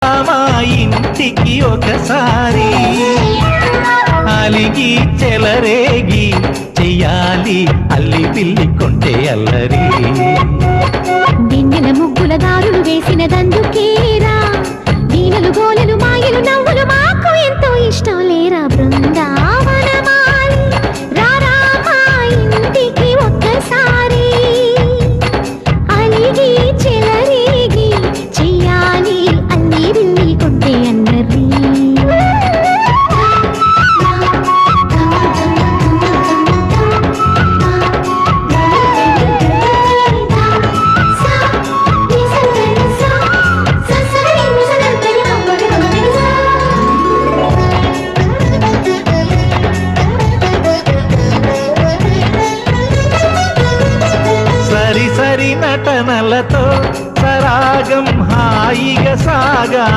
మా ఇంటికి ఒకసారి అలిగి చెలరేగి చెయ్యాలి అల్లి పిల్లి కొంటే అల్లరి వెన్నెల ముగ్గుల దారులు వేసినదందుకేరా వీణలు గోలెలు మాయలు నవ్వులు మాకు ఎంతో ఇష్టం లేరా బృందావనమాలి రారా మా ఇంటికి ఒక్కసారి అలిగి చెలరేగి చెయ్యాలి అల్లి బిల్లి కొంటే అన్నరి సరి సరి నటనలతో సరాగం హాయిగా సాగా